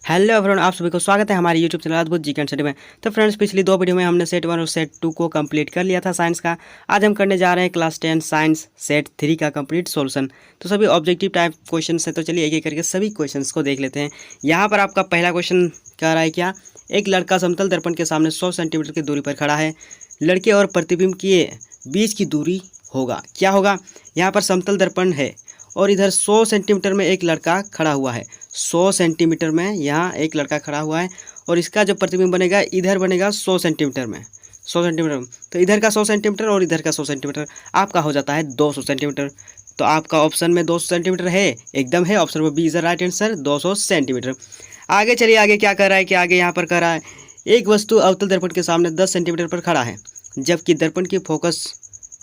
Hello everyone, आप सभी को स्वागत है हमारे यूट्यूब चैनल अद्भुत जीके स्टडी में। तो फ्रेंड्स, पिछली दो वीडियो में हमने सेट 1 और सेट 2 को कंप्लीट कर लिया था साइंस का। आज हम करने जा रहे हैं क्लास 10 साइंस सेट 3 का कंप्लीट सॉल्यूशन। तो सभी ऑब्जेक्टिव टाइप क्वेश्चन है, तो चलिए एक एक करके सभी क्वेश्चंस को देख लेते हैं। यहाँ पर आपका पहला क्वेश्चन कह रहा है क्या, एक लड़का समतल दर्पण के सामने 100 सेंटीमीटर की दूरी पर खड़ा है। लड़के और प्रतिबिंब के बीच की दूरी होगा, क्या होगा। यहाँ पर समतल दर्पण है और इधर 100 सेंटीमीटर में एक लड़का खड़ा हुआ है। 100 सेंटीमीटर में यहाँ एक लड़का खड़ा हुआ है और इसका जो प्रतिबिंब बनेगा इधर बनेगा 100 सेंटीमीटर में। 100 सेंटीमीटर तो इधर का 100 सेंटीमीटर और इधर का 100 सेंटीमीटर आपका हो जाता है 200 सेंटीमीटर। तो आपका ऑप्शन में 200 सेंटीमीटर है, एकदम है। Option B is the right answer, 200 centimetre. आगे चलिए, आगे क्या कर रहा है कि आगे यहाँ पर कर रहा है, एक वस्तु अवतल दर्पण के सामने 10 सेंटीमीटर पर खड़ा है, जबकि दर्पण की फोकस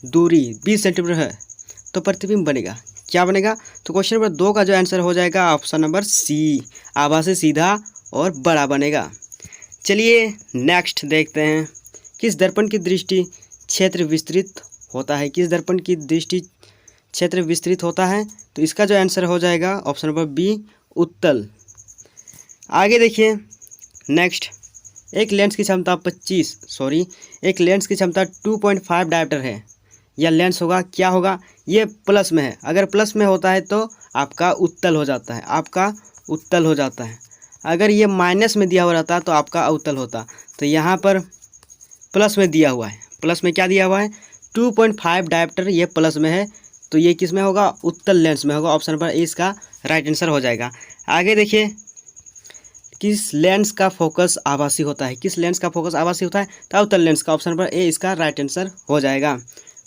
दूरी 20 सेंटीमीटर है, तो प्रतिबिंब बनेगा, क्या बनेगा। तो क्वेश्चन नंबर 2 का जो आंसर हो जाएगा ऑप्शन नंबर सी, आभासी सीधा और बड़ा बनेगा। चलिए नेक्स्ट देखते हैं, किस दर्पण की दृष्टि क्षेत्र विस्तृत होता है। किस दर्पण की दृष्टि क्षेत्र विस्तृत होता है, तो इसका जो आंसर हो जाएगा ऑप्शन नंबर बी, उत्तल। आगे देखिए नेक्स्ट, एक लेंस की क्षमता 2.5 डायोप्टर है। यह लेंस होगा, क्या होगा। ये प्लस में है, अगर प्लस में होता है तो आपका उत्तल हो जाता है, आपका उत्तल हो जाता है। अगर ये माइनस में दिया हुआ रहता तो आपका अवतल होता। तो यहाँ पर प्लस में दिया हुआ है, प्लस में क्या दिया हुआ है, 2.5 डायोप्टर, ये प्लस में है, तो ये किस में होगा, उत्तल लेंस में होगा। ऑप्शन नंबर ए इसका राइट आंसर हो जाएगा। आगे देखिए, किस लेंस का फोकस आभासी होता है। किस लेंस का फोकस आभासी होता है, तो अवतल लेंस का। ऑप्शन नंबर ए इसका राइट आंसर हो जाएगा।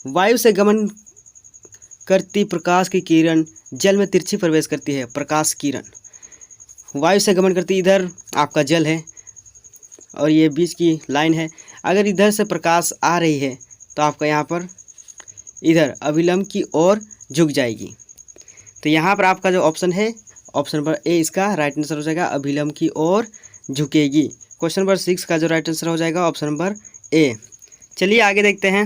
वायु से गमन करती प्रकाश की किरण जल में तिरछी प्रवेश करती है। प्रकाश किरण वायु से गमन करती, इधर आपका जल है और ये बीच की लाइन है। अगर इधर से प्रकाश आ रही है तो आपका यहाँ पर इधर अभिलंब की ओर झुक जाएगी। तो यहाँ पर आपका जो ऑप्शन है, ऑप्शन नंबर ए इसका राइट आंसर हो जाएगा, अभिलंब की ओर झुकेगी। क्वेश्चन नंबर 6 का जो राइट आंसर हो जाएगा ऑप्शन नंबर ए। चलिए आगे देखते हैं,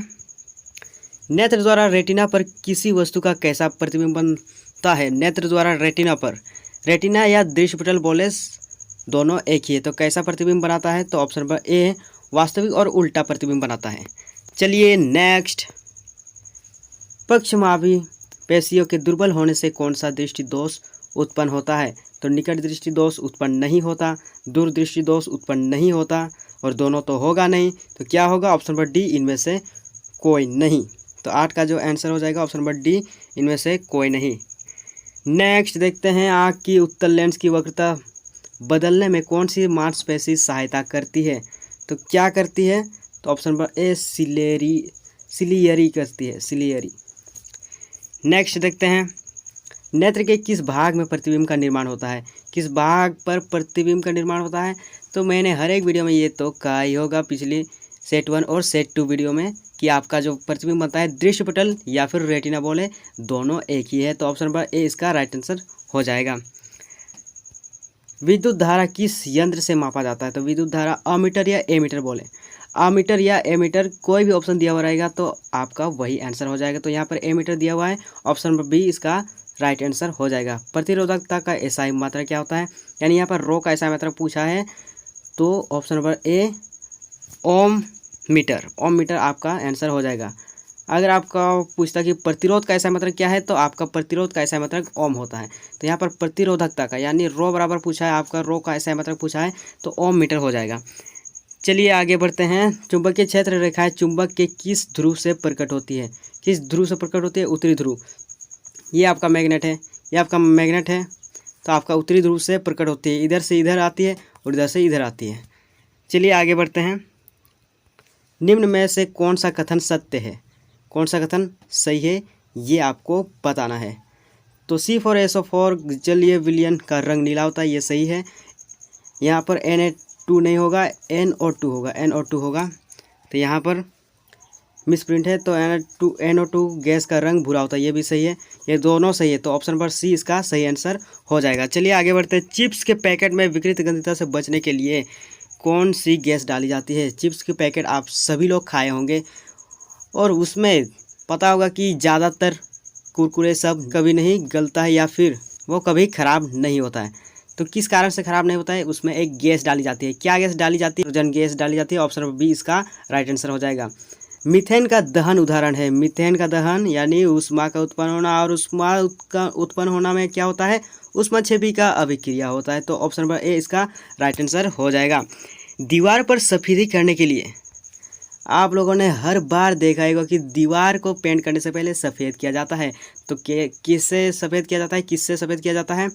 नेत्र द्वारा रेटिना पर किसी वस्तु का कैसा प्रतिबिंब बनता है। नेत्र द्वारा रेटिना पर, रेटिना या दृष्टिपटल बोले दोनों एक ही है, तो कैसा प्रतिबिंब बनाता है, तो ऑप्शन नंबर ए, वास्तविक और उल्टा प्रतिबिंब बनाता है। चलिए नेक्स्ट, पक्षमापी पेशियों के दुर्बल होने से कौन सा दृष्टि दोष उत्पन्न होता है। तो निकट दृष्टि दोष उत्पन्न नहीं होता, दूर दृष्टि दोष उत्पन्न नहीं होता, और दोनों तो होगा नहीं, तो क्या होगा, ऑप्शन नंबर डी, इनमें से कोई नहीं। तो 8 का जो आंसर हो जाएगा ऑप्शन नंबर डी, इनमें से कोई नहीं। नेक्स्ट देखते हैं, आँख की उत्तल लेंस की वक्रता बदलने में कौन सी मांसपेशी सहायता करती है। तो क्या करती है, तो ऑप्शन नंबर ए, सिलियरी करती है, सिलियरी। नेक्स्ट देखते हैं, नेत्र के किस भाग में प्रतिबिंब का निर्माण होता है। किस भाग पर प्रतिबिंब का निर्माण होता है, तो मैंने हर एक वीडियो में ये तो कहा ही होगा, पिछली सेट 1 और सेट 2 वीडियो में, कि आपका जो प्रतिबिंब बनता है दृष्टिपटल या फिर रेटिना बोले दोनों एक ही है। तो ऑप्शन नंबर ए इसका राइट आंसर हो जाएगा। विद्युत धारा किस यंत्र से मापा जाता है। तो विद्युत धारा अमीटर या एमीटर बोले, अमीटर या एमीटर, कोई भी ऑप्शन दिया हुआ रहेगा तो आपका वही आंसर हो जाएगा। तो यहाँ पर एमीटर दिया हुआ है, ऑप्शन नंबर बी इसका राइट आंसर हो जाएगा। प्रतिरोधकता का एसआई मात्रा क्या होता है, यानी यहाँ पर रो का एसआई मात्रा पूछा है, तो option number A, ohm metre, ohm metre आपका आंसर हो जाएगा। अगर आपका पूछता कि प्रतिरोध का ऐसा मतलब क्या है, तो आपका प्रतिरोध का ऐसा मतलब ओम होता है। तो यहाँ पर प्रतिरोधकता का, यानी रो बराबर पूछा है, आपका रो का ऐसा मतलब पूछा है, तो ओम मीटर हो जाएगा। चलिए आगे बढ़ते हैं, चुंबकीय क्षेत्र रेखाएं चुंबक के किस ध्रुव से प्रकट होती है। किस ध्रुव से प्रकट होती है, उत्तरी ध्रुव। ये आपका मैग्नेट है, ये आपका मैग्नेट है, तो आपका उत्तरी ध्रुव से प्रकट होती है, इधर से इधर आती है और इधर से इधर आती है। चलिए आगे बढ़ते हैं, निम्न में से कौन सा कथन सत्य है, कौन सा कथन सही है, ये आपको बताना है। तो C4SO4 जलीय विलयन का रंग नीला होता है, ये सही है। यहाँ पर Na2 नहीं होगा, NO2 होगा, NO2 होगा। तो यहाँ पर मिसप्रिंट है, तो NO2 गैस का रंग भूरा होता है, ये भी सही है। ये दोनों सही है, तो ऑप्शन नंबर सी इसका सही आंसर हो जाएगा। चलिए आगे बढ़ते हैं, चिप्स के पैकेट में विकृत गंधता से बचने के लिए कौन सी गैस डाली जाती है। चिप्स के पैकेट आप सभी लोग खाए होंगे और उसमें पता होगा कि ज़्यादातर कुरकुरे सब कभी नहीं गलता है या फिर वो कभी ख़राब नहीं होता है। तो किस कारण से खराब नहीं होता है? उसमें एक गैस डाली जाती है। क्या गैस डाली जाती है? हाइड्रोजन गैस डाली जाती है। ऑप्शन नंबर बी इसका राइट आंसर हो जाएगा। मीथेन का दहन उदाहरण है। मीथेन का दहन यानी ऊष्मा का उत्पन्न होना, और ऊष्मा का उत्पन्न होना में क्या होता है? ऊष्माक्षेपी का अभिक्रिया होता है। तो ऑप्शन नंबर ए इसका राइट आंसर हो जाएगा। दीवार पर सफेदी करने के लिए आप लोगों ने हर बार देखा होगा कि दीवार को पेंट करने से पहले सफ़ेद किया जाता है। तो किससे सफ़ेद किया जाता है? किससे सफ़ेद किया जाता है?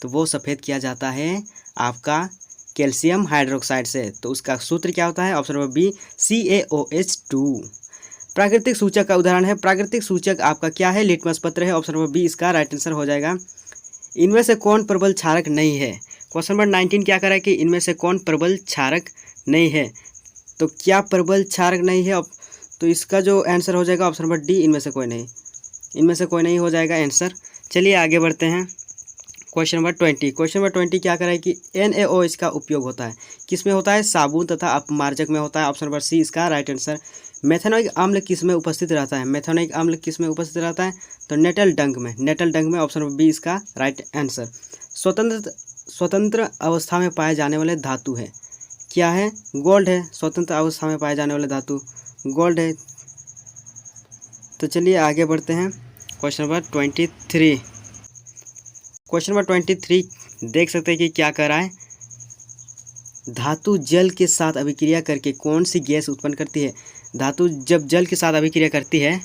तो वो सफ़ेद किया जाता है आपका कैल्शियम हाइड्रोक्साइड से। तो उसका सूत्र क्या होता है? Option number B CaOH2। प्राकृतिक सूचक का उदाहरण है। प्राकृतिक सूचक आपका क्या है? लिटमस पत्र है। ऑप्शन नंबर बी इसका राइट आंसर हो जाएगा। इनमें से कौन प्रबल क्षारक नहीं है? क्वेश्चन नंबर 19 क्या करा है कि इनमें से कौन प्रबल क्षारक नहीं है? तो क्या प्रबल क्षारक नहीं है? तो इसका जो आंसर हो जाएगा ऑप्शन नंबर डी, इनमें से कोई नहीं। इनमें से कोई नहीं हो जाएगा आंसर। चलिए आगे बढ़ते हैं। Question number 20। क्वेश्चन नंबर 20 क्या करा है कि NaOH का उपयोग होता है। किस में होता है? साबुन तथा अपमार्जक में होता है। ऑप्शन नंबर सी इसका राइट आंसर। मेथेनोइक अम्ल किस में उपस्थित रहता है? मेथेनोइक अम्ल किस में उपस्थित रहता है? तो नेटल डंक में। नेटल डंक में। ऑप्शन नंबर बी इसका राइट आंसर। स्वतंत्र अवस्था में पाए जाने वाले धातु है। क्या है? गोल्ड है। स्वतंत्र अवस्था में पाए जाने वाले धातु गोल्ड है। तो चलिए आगे बढ़ते हैं। Question number 23। क्वेश्चन नंबर 23 देख सकते हैं कि क्या कर रहा है। धातु जल के साथ अभिक्रिया करके कौन सी गैस उत्पन्न करती है? धातु जब जल के साथ अभिक्रिया करती है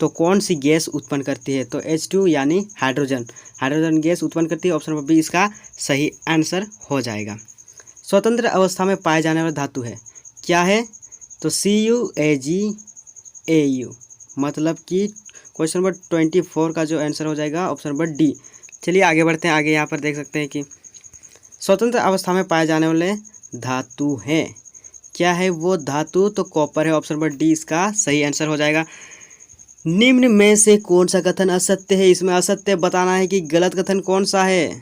तो कौन सी गैस उत्पन्न करती है? तो H2 यानी हाइड्रोजन। हाइड्रोजन गैस उत्पन्न करती है। ऑप्शन नंबर बी इसका सही आंसर हो जाएगा। स्वतंत्र अवस्था में पाए जाने वाला धातु है। क्या है? तो CuAgAu। मतलब कि क्वेश्चन नंबर 24 का जो आंसर हो जाएगा ऑप्शन नंबर डी। चलिए आगे बढ़ते हैं। आगे यहाँ पर देख सकते हैं कि स्वतंत्र अवस्था में पाए जाने वाले धातु हैं। क्या है वो धातु? तो कॉपर है। ऑप्शन नंबर डी इसका सही आंसर हो जाएगा। निम्न में से कौन सा कथन असत्य है? इसमें असत्य बताना है कि गलत कथन कौन सा है।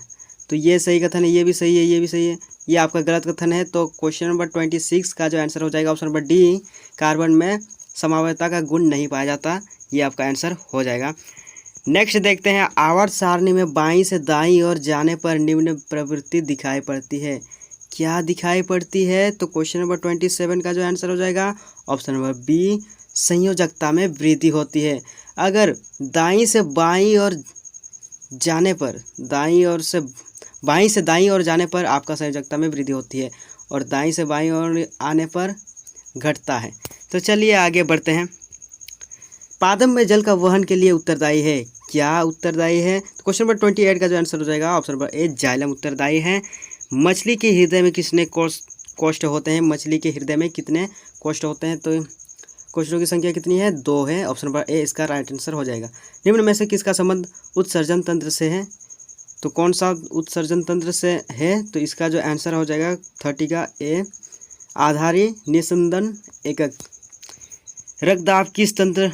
तो ये सही कथन है, ये भी सही है, ये भी सही है, ये आपका गलत कथन है। तो क्वेश्चन नंबर 26 का जो आंसर हो जाएगा ऑप्शन नंबर डी, कार्बन में समवायता का गुण नहीं पाया जाता, ये आपका आंसर हो जाएगा। नेक्स्ट देखते हैं। आवर्त सारणी में बाईं से दाईं ओर जाने पर निम्न प्रवृत्ति दिखाई पड़ती है। क्या दिखाई पड़ती है? तो क्वेश्चन नंबर 27 का जो आंसर हो जाएगा ऑप्शन नंबर बी, संयोजकता में वृद्धि होती है। अगर दाईं से बाईं ओर जाने पर, बाईं से दाईं ओर जाने पर आपका संयोजकता में वृद्धि होती है, और दाईं से बाईं ओर आने पर घटता है। तो चलिए आगे बढ़ते हैं। पादप में जल का वहन के लिए उत्तरदायी है। क्या उत्तरदायी है? तो क्वेश्चन नंबर 28 का जो आंसर हो जाएगा ऑप्शन नंबर ए, जाइलम उत्तरदायी है। मछली के हृदय में कितने कोष्ठ होते हैं? मछली के हृदय में कितने कोष्ठ होते हैं? तो कोष्ठों की संख्या कितनी है? 2 है। ऑप्शन नंबर ए इसका राइट आंसर हो जाएगा। निम्न में से किसका संबंध उत्सर्जन तंत्र से है? तो कौन सा उत्सर्जन तंत्र से है? तो इसका जो आंसर हो जाएगा 30 का ए, आधारी निस्पंदन एकक। रक्तदाब किस तंत्र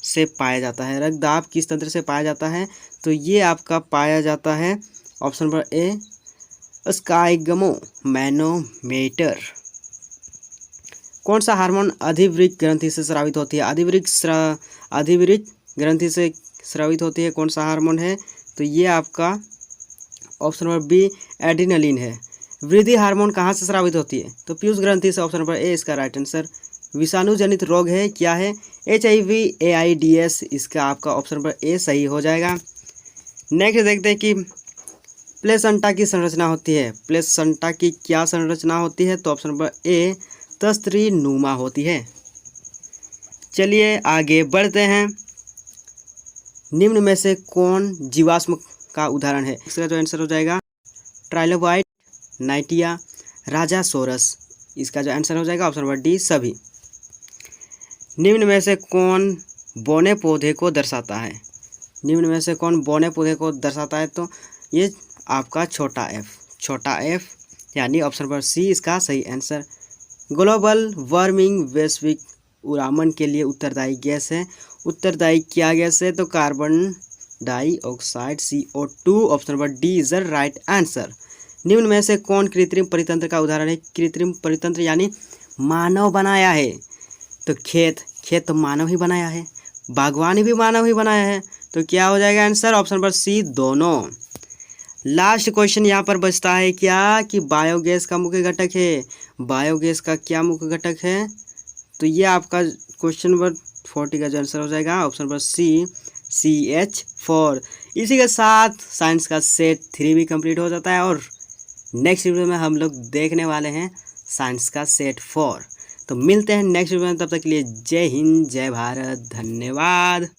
से पाया जाता है? रक्तदाब किस तंत्र से पाया जाता है? तो ये आपका पाया जाता है ऑप्शन नंबर ए, स्काइगमोमैनोमीटर। कौन सा हार्मोन अधिवृक्क ग्रंथि से स्रावित होती है? अधिवृक्क ग्रंथि से स्रावित होती है, कौन सा हार्मोन है? तो ये आपका ऑप्शन नंबर बी, एड्रिनलिन है। वृद्धि हार्मोन कहाँ से स्रावित होती है? तो पीयूष ग्रंथि से। ऑप्शन नंबर ए इसका राइट आंसर। विषाणु जनित रोग है, क्या है? HIV AIDS, इसका आपका ऑप्शन नंबर ए सही हो जाएगा। नेक्स्ट देखते हैं कि प्लेसेंटा की संरचना होती है। प्लेसेंटा की क्या संरचना होती है? तो ऑप्शन नंबर ए, तस्त्री नुमा होती है। चलिए आगे बढ़ते हैं। निम्न में से कौन जीवाश्म का उदाहरण है? इसका जो आंसर हो जाएगा ट्राइलोबाइट, नाइटिया, राजासोरस, इसका जो आंसर हो जाएगा ऑप्शन नंबर डी, सभी। निम्न में से कौन बौने पौधे को दर्शाता है? निम्न में से कौन बौने पौधे को दर्शाता है? तो ये आपका छोटा एफ यानी ऑप्शन नंबर सी इसका सही आंसर। ग्लोबल वार्मिंग वैश्विक उरामन के लिए उत्तरदायी गैस है। उत्तरदायी क्या गैस है? तो carbon dioxide CO2, option number D is the right answer. निम्न में से कौन कृत्रिम परितंत्र का उदाहरण है? कृत्रिम परितंत्र यानी मानव बनाया है। तो खेत तो मानव ही बनाया है, बागवानी भी मानव ही बनाया है। तो क्या हो जाएगा आंसर? ऑप्शन नंबर सी, दोनों। लास्ट क्वेश्चन यहाँ पर बचता है क्या कि बायोगैस का मुख्य घटक है। बायोगैस का क्या मुख्य घटक है, तो ये आपका क्वेश्चन नंबर 40 का जो आंसर हो जाएगा ऑप्शन नंबर सी CH4। इसी के साथ साइंस का सेट 3 भी कंप्लीट हो जाता है और नेक्स्ट वीडियो में हम लोग देखने वाले हैं साइंस का सेट 4। तो मिलते हैं नेक्स्ट वीडियो में, तब तक के लिए जय हिंद जय भारत, धन्यवाद।